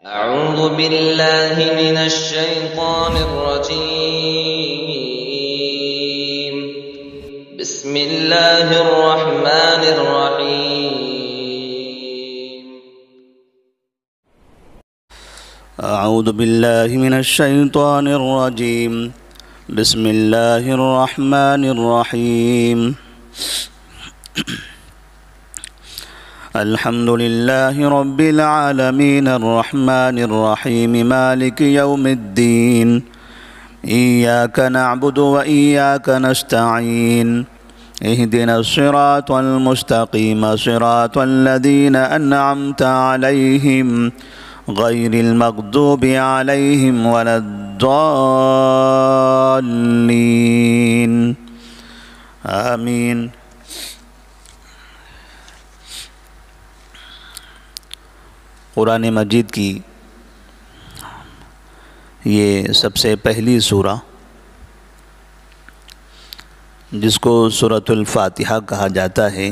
أعوذ بالله من الشيطان الرجيم. بسم الله الرحمن الرحيم. أعوذ بالله من الشيطان الرجيم. بسم الله الرحمن الرحيم. الحمد لله رب العالمين الرحمن الرحيم مالك يوم الدين إياك نعبد وإياك نستعين اهدنا الصراط المستقيم صراط الذين أنعمت عليهم غير المغضوب عليهم ولا الضالين آمين. قرآن مجید کی یہ سب سے پہلی سورہ جس کو سورۃ الفاتحہ کہا جاتا ہے،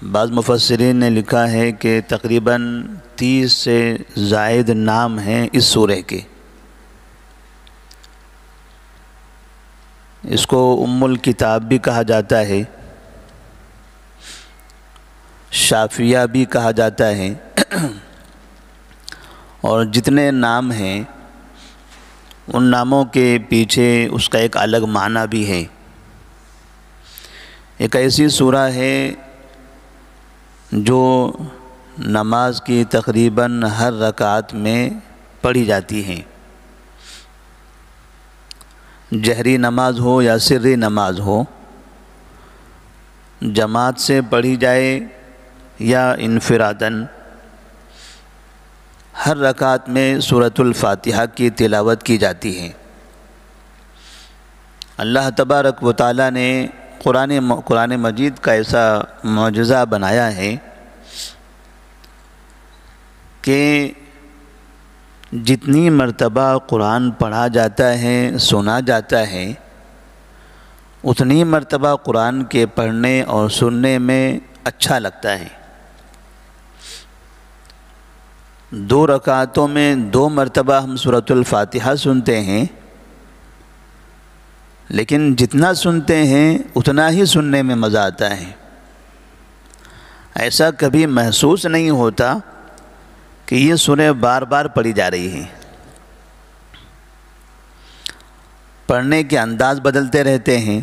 بعض مفسرین نے لکھا ہے کہ تقریباً 30 سے زائد نام ہیں اس سورہ کے. اس کو ام الکتاب بھی کہا جاتا ہے، شافیہ بھی کہا جاتا ہے، اور جتنے نام ہیں ان ناموں کے پیچھے اس کا ایک الگ معنی بھی ہے. ایک ایسی سورہ ہے جو نماز کی تقریباً ہر رکعت میں پڑھی جاتی ہے، جہری نماز ہو یا سری نماز ہو، جماعت سے پڑھی جائے یا انفراداً، ہر رکعت میں سورۃ الفاتحہ کی تلاوت کی جاتی ہے. اللہ تبارک و تعالیٰ نے قرآن مجید کا ایسا معجزہ بنایا ہے کہ جتنی مرتبہ قرآن پڑھا جاتا ہے، سنا جاتا ہے، اتنی مرتبہ قرآن کے پڑھنے اور سننے میں اچھا لگتا ہے. 2 رکعتوں میں 2 مرتبہ ہم سورۃ الفاتحہ سنتے ہیں، لیکن جتنا سنتے ہیں اتنا ہی سننے میں مزہ آتا ہے. ایسا کبھی محسوس نہیں ہوتا کہ یہ سورہ بار بار پڑھی جا رہی ہے. پڑھنے کے انداز بدلتے رہتے ہیں،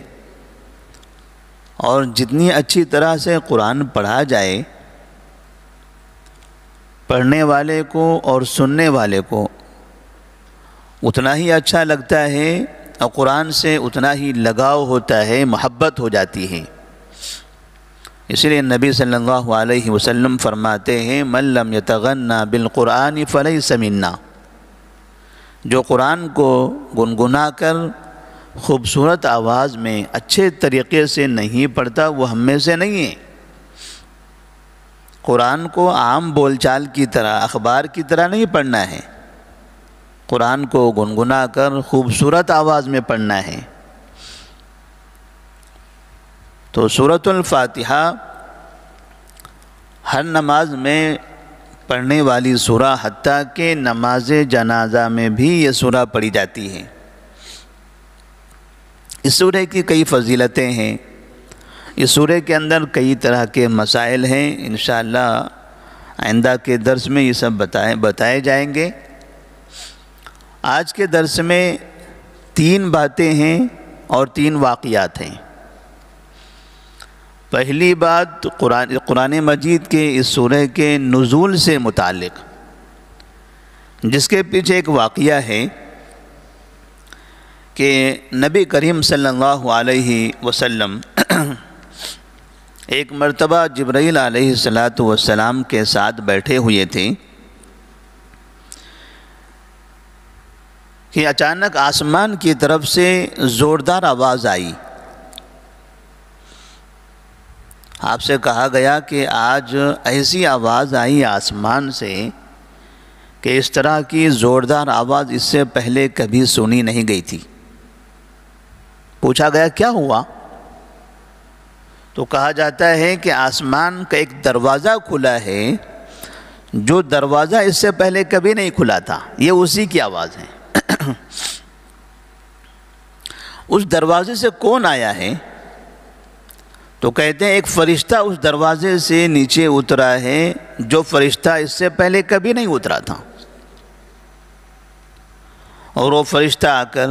اور جتنی اچھی طرح سے قرآن پڑھا جائے، پڑھنے والے کو اور سننے والے کو اتنا ہی اچھا لگتا ہے، اور قرآن سے اتنا ہی لگاؤ ہوتا ہے، محبت ہو جاتی ہے. اس لیے نبی صلی اللہ علیہ وسلم فرماتے ہیں من لم یتغنى بالقرآن فلیس منا. جو قرآن کو گنگنا کر خوبصورت آواز میں اچھے طریقے سے نہیں پڑھتا وہ ہم میں سے نہیں ہے. قرآن کو عام بول چال کی طرح، اخبار کی طرح نہیں پڑھنا ہے، قرآن کو گنگنا کر خوبصورت آواز میں پڑھنا ہے. تو سورۃ الفاتحہ ہر نماز میں پڑھنے والی سورہ، حتیٰ کہ نماز جنازہ میں بھی یہ سورہ پڑھی جاتی ہے. اس سورہ کی کئی فضیلتیں ہیں، اس سورہ کے اندر کئی طرح کے مسائل ہیں. انشاءاللہ آئندہ کے درس میں یہ سب بتائے جائیں گے. آج کے درس میں 3 باتیں ہیں اور 3 واقعات ہیں. پہلی بات قرآن مجید کے اس سورہ کے نزول سے متعلق، جس کے پیچھے ایک واقعہ ہے کہ نبی کریم صلی اللہ علیہ وسلم ایک مرتبہ جبرائیل علیہ السلام کے ساتھ بیٹھے ہوئے تھے کہ اچانک آسمان کی طرف سے زوردار آواز آئی. آپ سے کہا گیا کہ آج ایسی آواز آئی آسمان سے کہ اس طرح کی زوردار آواز اس سے پہلے کبھی سنی نہیں گئی تھی. پوچھا گیا کیا ہوا؟ تو کہا جاتا ہے کہ آسمان کا ایک دروازہ کھلا ہے جو دروازہ اس سے پہلے کبھی نہیں کھلا تھا، یہ اسی کی آواز ہے۔ اس دروازے سے کون آیا ہے؟ تو کہتے ہیں ایک فرشتہ اس دروازے سے نیچے اترا ہے، جو فرشتہ اس سے پہلے کبھی نہیں اترا تھا، اور وہ فرشتہ آ کر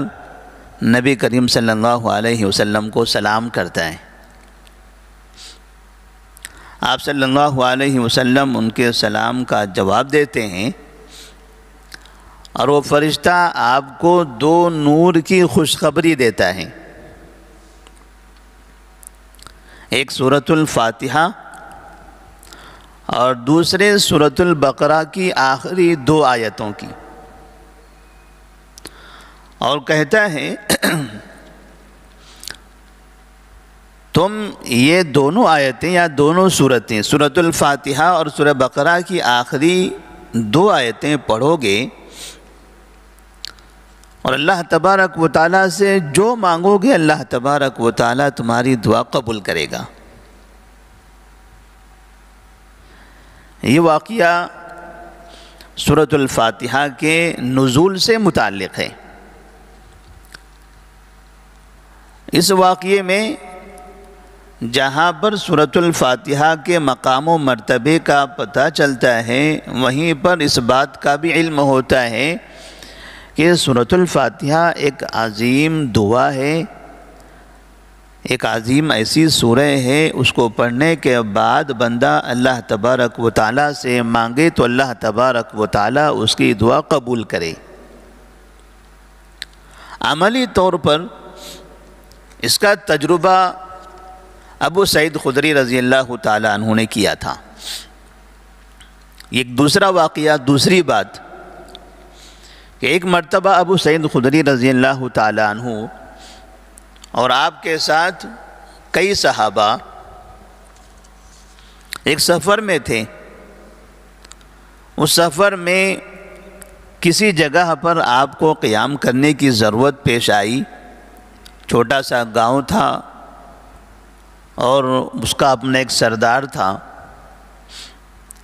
نبی کریم صلی اللہ علیہ وسلم کو سلام کرتا ہے۔ آپ صلی اللہ علیہ وسلم ان کے سلام کا جواب دیتے ہیں، اور وہ فرشتہ آپ کو 2 نور کی خوشخبری دیتا ہے، ایک سورۃ الفاتحہ اور دوسرے سورۃ البقرہ کی آخری 2 آیتوں کی، اور کہتا ہے تم یہ دونوں آیتیں یا دونوں صورتیں، سورۃ الفاتحہ اور سورہ بقرہ کی آخری 2 آیتیں پڑھو گے اور اللہ تبارک و تعالیٰ سے جو مانگو گے اللہ تبارک و تعالیٰ تمہاری دعا قبول کرے گا۔ یہ واقعہ سورۃ الفاتحہ کے نزول سے متعلق ہے۔ اس واقعے میں جہاں پر سورۃ الفاتحہ کے مقام و مرتبے کا پتہ چلتا ہے، وہیں پر اس بات کا بھی علم ہوتا ہے کہ سورۃ الفاتحہ ایک عظیم دعا ہے، ایک عظیم ایسی سورہ ہے، اس کو پڑھنے کے بعد بندہ اللہ تبارک و تعالیٰ سے مانگے تو اللہ تبارک و تعالیٰ اس کی دعا قبول کرے۔ عملی طور پر اس کا تجربہ ابو سعید خدری رضی اللہ تعالیٰ عنہ نے کیا تھا۔ ایک دوسرا واقعہ، دوسری بات کہ ایک مرتبہ ابو سعید خدری رضی اللہ تعالیٰ عنہ اور آپ کے ساتھ کئی صحابہ ایک سفر میں تھے۔ اس سفر میں کسی جگہ پر آپ کو قیام کرنے کی ضرورت پیش آئی۔ چھوٹا سا گاؤں تھا اور اس کا اپنا ایک سردار تھا۔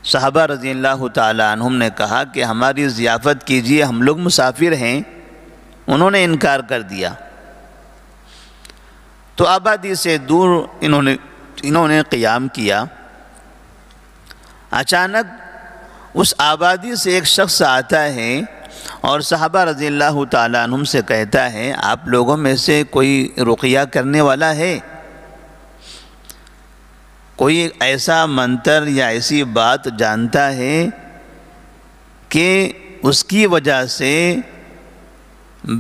صحابہ رضی اللہ تعالیٰ عنہم نے کہا کہ ہماری ضیافت کیجیے، ہم لوگ مسافر ہیں۔ انہوں نے انکار کر دیا، تو آبادی سے دور انہوں نے قیام کیا۔ اچانک اس آبادی سے ایک شخص آتا ہے اور صحابہ رضی اللہ تعالیٰ عنہم سے کہتا ہے، آپ لوگوں میں سے کوئی رقیہ کرنے والا ہے؟ کوئی ایسا منتر یا ایسی بات جانتا ہے کہ اس کی وجہ سے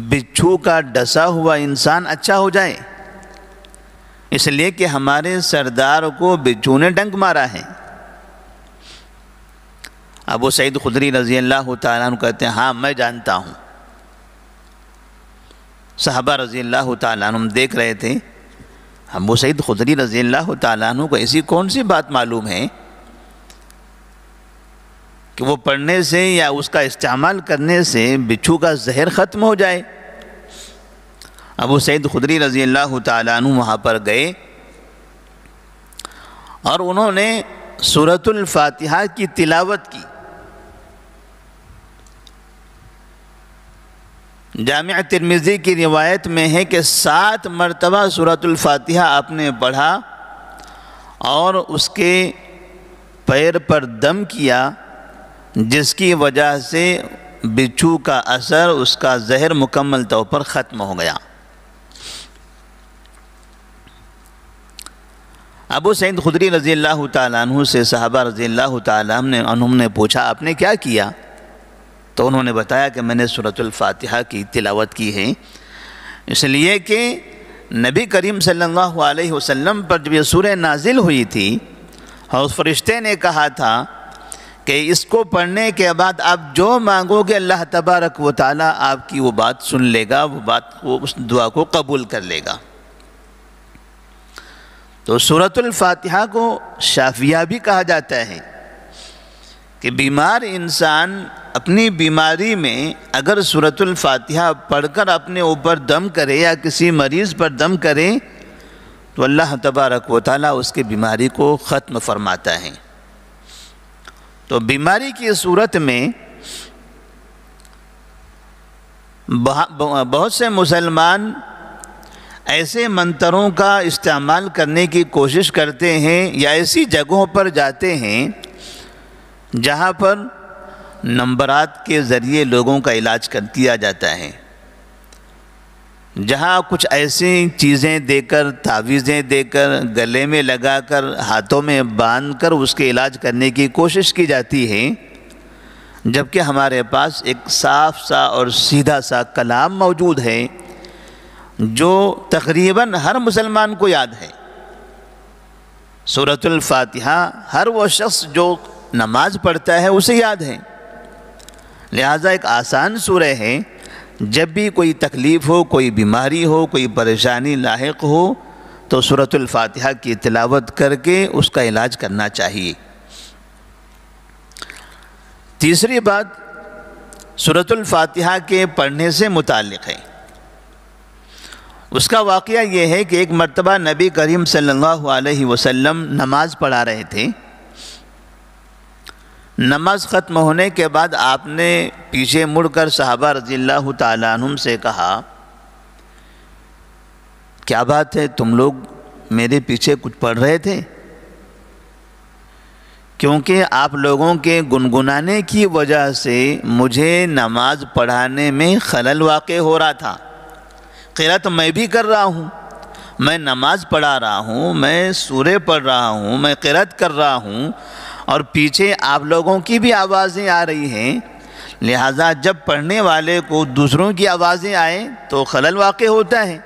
بچھو کا ڈسا ہوا انسان اچھا ہو جائے؟ اس لیے کہ ہمارے سردار کو بچھو نے ڈنک مارا ہے۔ ابو سعید خدری رضی اللہ تعالیٰ عنہ کہتے ہیں، ہاں میں جانتا ہوں۔ صحابہ رضی اللہ تعالیٰ عنہ دیکھ رہے تھے ابو سعید خدری رضی اللہ تعالیٰ عنہ کو ایسی کون سی بات معلوم ہے کہ وہ پڑھنے سے یا اس کا استعمال کرنے سے بچھو کا زہر ختم ہو جائے۔ ابو سعید خدری رضی اللہ تعالیٰ عنہ وہاں پر گئے اور انہوں نے سورۃ الفاتحہ کی تلاوت کی۔ جامع ترمذی کی روایت میں ہے کہ 7 مرتبہ سورۃ الفاتحہ آپ نے پڑھا اور اس کے پیر پر دم کیا، جس کی وجہ سے بچھو کا اثر، اس کا زہر مکمل طور پر ختم ہو گیا۔ ابو سعید خدری رضی اللہ تعالیٰ عنہ سے صحابہ رضی اللہ تعالیٰ عنہ نے پوچھا، آپ نے کیا کیا؟ تو انہوں نے بتایا کہ میں نے سورۃ الفاتحہ کی تلاوت کی ہے، اس لیے کہ نبی کریم صلی اللہ علیہ وسلم پر جب یہ سورہ نازل ہوئی تھی اور اس فرشتے نے کہا تھا کہ اس کو پڑھنے کے بعد آپ جو مانگو گے اللہ تبارک و تعالیٰ آپ کی وہ بات سن لے گا، وہ اس دعا کو قبول کر لے گا۔ تو سورۃ الفاتحہ کو شافیہ بھی کہا جاتا ہے کہ بیمار انسان اپنی بیماری میں اگر سورۃ الفاتحہ پڑھ کر اپنے اوپر دم کرے یا کسی مریض پر دم کرے تو اللہ تبارک و تعالیٰ اس کی بیماری کو ختم فرماتا ہے۔ تو بیماری کی صورت میں بہت سے مسلمان ایسے منتروں کا استعمال کرنے کی کوشش کرتے ہیں یا ایسی جگہوں پر جاتے ہیں جہاں پر نمبرات کے ذریعے لوگوں کا علاج کیا جاتا ہے، جہاں کچھ ایسی چیزیں دے کر، تعویذیں دے کر، گلے میں لگا کر، ہاتھوں میں باندھ کر اس کے علاج کرنے کی کوشش کی جاتی ہے، جبکہ ہمارے پاس ایک صاف سا اور سیدھا سا کلام موجود ہے جو تقریباً ہر مسلمان کو یاد ہے۔ سورۃ الفاتحہ ہر وہ شخص جو نماز پڑھتا ہے اسے یاد ہے، لہٰذا ایک آسان سورہ ہے۔ جب بھی کوئی تکلیف ہو، کوئی بیماری ہو، کوئی پریشانی لاحق ہو تو سورۃ الفاتحہ کی تلاوت کر کے اس کا علاج کرنا چاہیے۔ تیسری بات سورۃ الفاتحہ کے پڑھنے سے متعلق ہے۔ اس کا واقعہ یہ ہے کہ ایک مرتبہ نبی کریم صلی اللہ علیہ وسلم نماز پڑھا رہے تھے۔ نماز ختم ہونے کے بعد آپ نے پیچھے مڑ کر صحابہ رضی اللہ تعالیٰ عنہم سے کہا، کیا بات ہے، تم لوگ میرے پیچھے کچھ پڑھ رہے تھے؟ کیونکہ آپ لوگوں کے گنگنانے کی وجہ سے مجھے نماز پڑھانے میں خلل واقع ہو رہا تھا۔ قرأت میں بھی کر رہا ہوں، میں نماز پڑھا رہا ہوں، میں سورے پڑھ رہا ہوں، میں قرأت کر رہا ہوں، اور پیچھے آپ لوگوں کی بھی آوازیں آ رہی ہیں، لہٰذا جب پڑھنے والے کو دوسروں کی آوازیں آئیں تو خلل واقع ہوتا ہے۔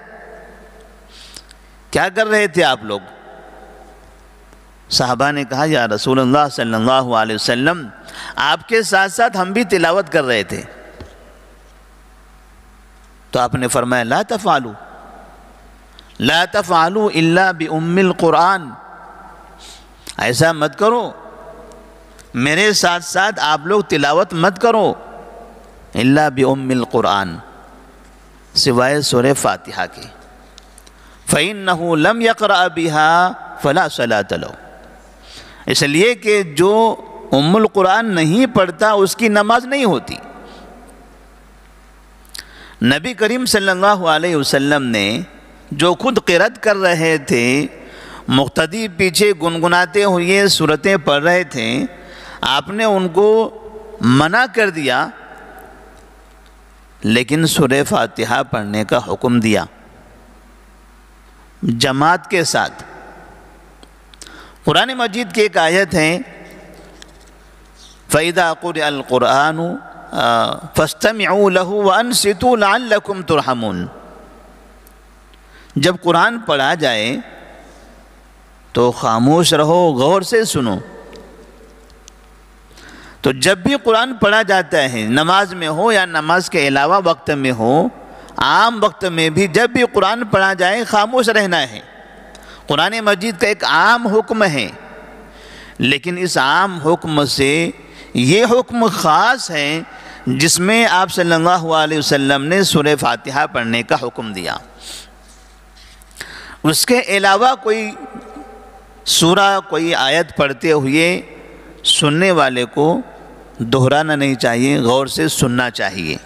کیا کر رہے تھے آپ لوگ؟ صحابہ نے کہا، یا رسول اللہ صلی اللہ علیہ وسلم، آپ کے ساتھ ساتھ ہم بھی تلاوت کر رہے تھے۔ تو آپ نے فرمایا، لا تفعلوا لا تفعلوا الا بأم القرآن، ایسا مت کرو، میرے ساتھ ساتھ آپ لوگ تلاوت مت کرو، الا بأم القرآن، سوائے سورہ فاتحہ کے، فإنه لم يقرأ بها فلا صلاة له، اس لیے کہ جو ام القرآن نہیں پڑھتا اس کی نماز نہیں ہوتی۔ نبی کریم صلی اللہ علیہ وسلم نے جو خود قرأت کر رہے تھے، مقتدی پیچھے گنگناتے ہوئے سورتیں پڑھ رہے تھے، آپ نے ان کو منع کر دیا، لیکن سورہ فاتحہ پڑھنے کا حکم دیا جماعت کے ساتھ۔ قرآن مجید کی ایک آیت ہے، فَإِذَا قُرِئَ الْقُرْآنُ فَاسْتَمِعُوا لَهُ وَأَنصِتُوا لَعَلَّكُمْ تُرْحَمُونَ، جب قرآن پڑھا جائے تو خاموش رہو، غور سے سنو۔ تو جب بھی قرآن پڑھا جاتا ہے، نماز میں ہو یا نماز کے علاوہ وقت میں ہو، عام وقت میں بھی جب بھی قرآن پڑھا جائے خاموش رہنا ہے۔ قرآن مجید کا ایک عام حکم ہے، لیکن اس عام حکم سے یہ حکم خاص ہے جس میں آپ صلی اللہ علیہ وسلم نے سورہ فاتحہ پڑھنے کا حکم دیا۔ اس کے علاوہ کوئی سورہ، کوئی آیت پڑھتے ہوئے سننے والے کو دہرانا نہیں چاہیے، غور سے سننا چاہیے۔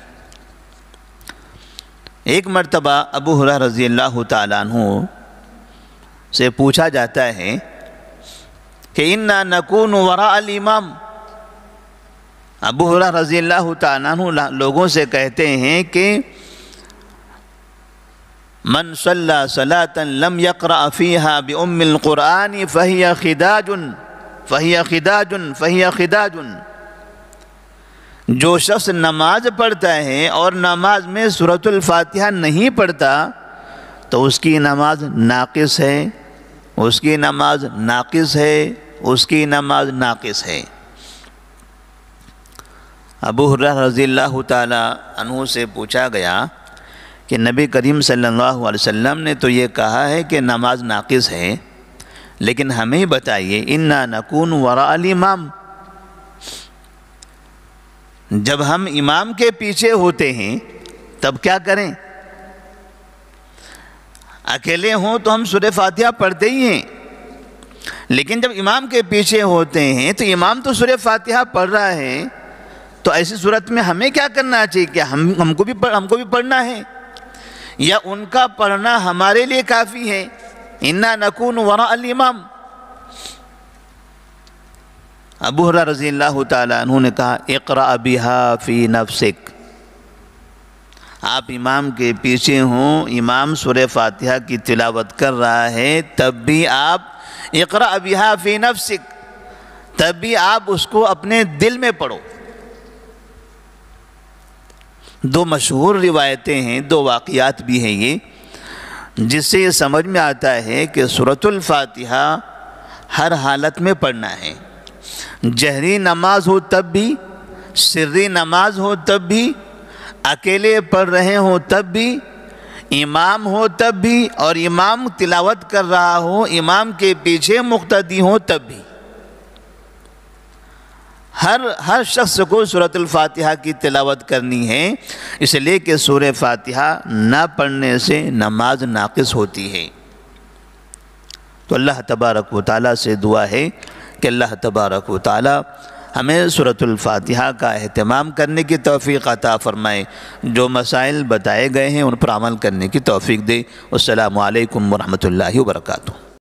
ایک مرتبہ ابو ہریرہ رضی اللہ تعالیٰ عنہ سے پوچھا جاتا ہے کہ انا نکون وراء الامام، ابو ہریرہ رضی اللہ تعالیٰ عنہ لوگوں سے کہتے ہیں کہ من صلی صلاۃ لم یقرأ فیہا بأم القرآن فہی خداج فہی خداج فہی خداج، جو شخص نماز پڑھتا ہے اور نماز میں سورۃ الفاتحہ نہیں پڑھتا تو اس کی نماز ناقص ہے، اس کی نماز ناقص ہے، اس کی نماز ناقص ہے۔ ابو ہریرہ رضی اللہ تعالی عنہ سے پوچھا گیا کہ نبی کریم صلی اللہ علیہ وسلم نے تو یہ کہا ہے کہ نماز ناقص ہے، لیکن ہمیں بتائیے، انا نکون وراء الامام، جب ہم امام کے پیچھے ہوتے ہیں تب کیا کریں؟ اکیلے ہوں تو ہم سورہ فاتحہ پڑھتے ہی ہیں، لیکن جب امام کے پیچھے ہوتے ہیں تو امام تو سورہ فاتحہ پڑھ رہا ہے، تو ایسی صورت میں ہمیں کیا کرنا چاہیے کہ ہم کو بھی پڑھنا ہے، یا ان کا پڑھنا ہمارے لیے کافی ہے؟ انا نکون وراء الامام۔ ابو ہریرہ رضی اللہ تعالیٰ عنہ نے کہا اقرأ بها فی نفسک، آپ امام کے پیچھے ہوں، امام سورہ فاتحہ کی تلاوت کر رہا ہے، تب بھی آپ اقرأ بها فی نفسک، تب بھی آپ اس کو اپنے دل میں پڑھو۔ دو مشہور روایتیں ہیں، دو واقعات بھی ہیں یہ، جس سے یہ سمجھ میں آتا ہے کہ سورۃ الفاتحہ ہر حالت میں پڑھنا ہے، جہری نماز ہو تب بھی، سری نماز ہو تب بھی، اکیلے پڑھ رہے ہوں تب بھی، امام ہو تب بھی، اور امام تلاوت کر رہا ہو، امام کے پیچھے مقتدی ہو تب بھی۔ ہر شخص کو سورۃ الفاتحہ کی تلاوت کرنی ہے، اس لیے کہ سورہ فاتحہ نہ پڑھنے سے نماز ناقص ہوتی ہے۔ تو اللہ تبارک و تعالیٰ سے دعا ہے کہ اللہ تبارک و تعالیٰ ہمیں سورۃ الفاتحہ کا اہتمام کرنے کی توفیق عطا فرمائے، جو مسائل بتائے گئے ہیں ان پر عمل کرنے کی توفیق دے۔ السلام علیکم ورحمۃ اللہ وبرکاتہ۔